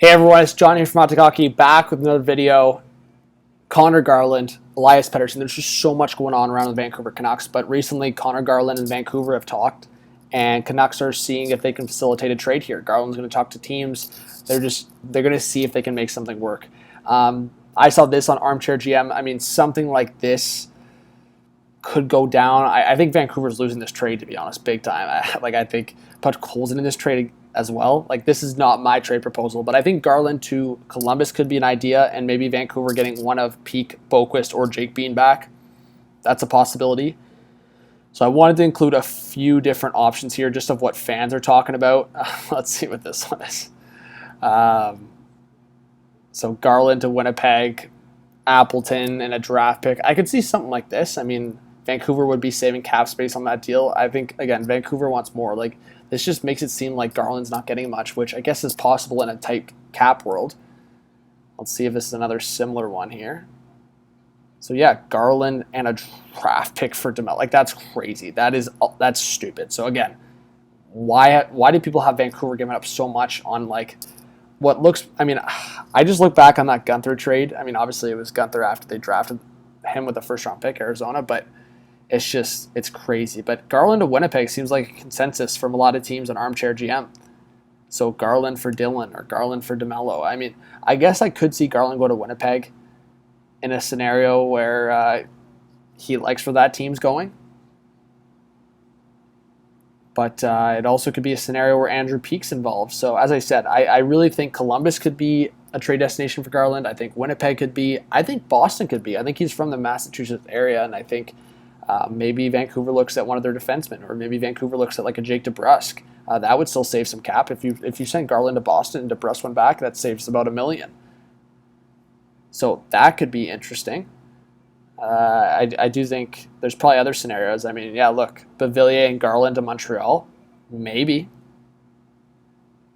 Hey everyone, it's John here from Hockey, back with another video. Conor Garland, Elias Pettersson. There's just so much going on around the Vancouver Canucks, but recently Conor Garland and Vancouver have talked, and Canucks are seeing if they can facilitate a trade here. Garland's going to talk to teams. They're going to see if they can make something work. I saw this on Armchair GM. I mean, something like this could go down. I think Vancouver's losing this trade, to be honest, big time. I think put Colson in this trade as well. This is not my trade proposal, but I think Garland to Columbus could be an idea, and maybe Vancouver getting one of Peak, Boquist, or Jake Bean back. That's a possibility. So I wanted to include a few different options here, just of what fans are talking about. Let's see what this one is. So Garland to Winnipeg, Appleton, and a draft pick. I could see something like this. I mean, Vancouver would be saving cap space on that deal. I think, again, Vancouver wants more. This just makes it seem like Garland's not getting much, which I guess is possible in a tight cap world. Let's see if this is another similar one here. So yeah, Garland and a draft pick for DeMello. That's crazy. That's stupid. So again, why do people have Vancouver giving up so much on what looks? I mean, I just look back on that Gunther trade. I mean, obviously it was Gunther after they drafted him with a first-round pick, Arizona, but it's crazy. But Garland to Winnipeg seems like a consensus from a lot of teams on Armchair GM. So Garland for Dylan or Garland for DeMello. I mean, I guess I could see Garland go to Winnipeg in a scenario where he likes where that team's going. But it also could be a scenario where Andrew Peak's involved. So as I said, I really think Columbus could be a trade destination for Garland. I think Winnipeg could be. I think Boston could be. I think he's from the Massachusetts area, and I think maybe Vancouver looks at one of their defensemen, or maybe Vancouver looks at a Jake DeBrusk. That would still save some cap. If you send Garland to Boston and DeBrusk went back, that saves about $1 million. So that could be interesting. I do think there's probably other scenarios. I mean, yeah, look, Beauvillier and Garland to Montreal, maybe.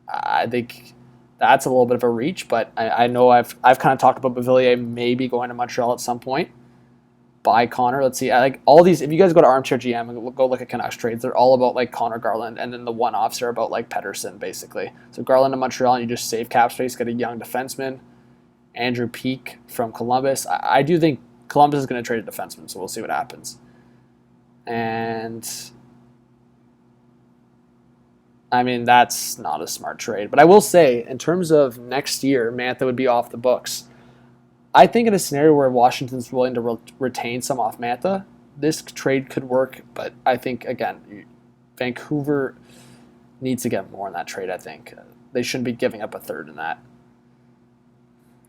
I think that's a little bit of a reach, but I know I've kind of talked about Beauvillier maybe going to Montreal at some point. By Connor, let's see. I like all these. If you guys go to Armchair GM and go look at Canucks trades, they're all about Connor Garland, and then the one-offs are about Pettersson, basically. So Garland to Montreal, and you just save cap space, get a young defenseman. Andrew Peak from Columbus. I do think Columbus is going to trade a defenseman, so we'll see what happens. And I mean, that's not a smart trade. But I will say, in terms of next year, Mantha would be off the books. I think in a scenario where Washington's willing to retain some off Mantha, this trade could work. But I think, again, Vancouver needs to get more in that trade, I think. They shouldn't be giving up a third in that.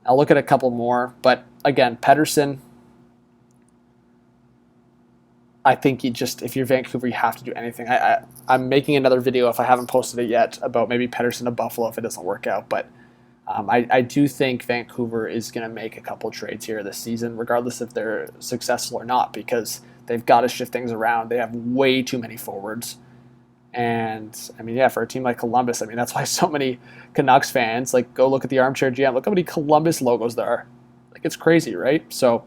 I'll look at a couple more. But, again, Pettersson, I think if you're Vancouver, you have to do anything. I'm making another video, if I haven't posted it yet, about maybe Pettersson to Buffalo if it doesn't work out. But I do think Vancouver is going to make a couple trades here this season, regardless if they're successful or not, because they've got to shift things around. They have way too many forwards. And, I mean, yeah, for a team like Columbus, I mean, that's why so many Canucks fans, go look at the Armchair GM. Look how many Columbus logos there are. It's crazy, right? So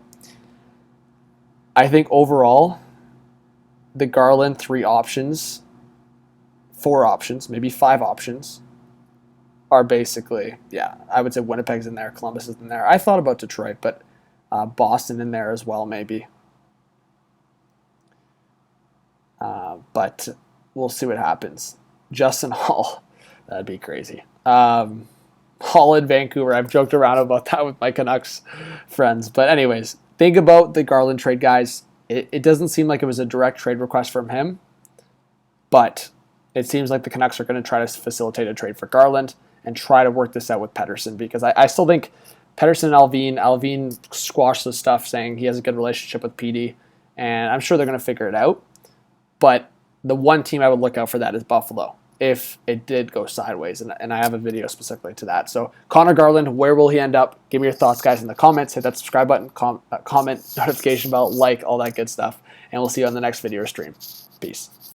I think overall, the Garland 4 options, maybe 5 options, are basically, yeah, I would say Winnipeg's in there, Columbus is in there. I thought about Detroit, but Boston in there as well, maybe. But we'll see what happens. Justin Hall, that'd be crazy. Hall in Vancouver, I've joked around about that with my Canucks friends. But anyways, think about the Garland trade, guys. It doesn't seem like it was a direct trade request from him, but it seems like the Canucks are going to try to facilitate a trade for Garland and try to work this out with Pettersson, because I still think Pettersson and Alvin squashed the stuff saying he has a good relationship with PD, and I'm sure they're going to figure it out. But the one team I would look out for that is Buffalo, if it did go sideways, and I have a video specifically to that. So Conor Garland, where will he end up? Give me your thoughts, guys, in the comments. Hit that subscribe button, comment, notification bell, all that good stuff, and we'll see you on the next video or stream. Peace.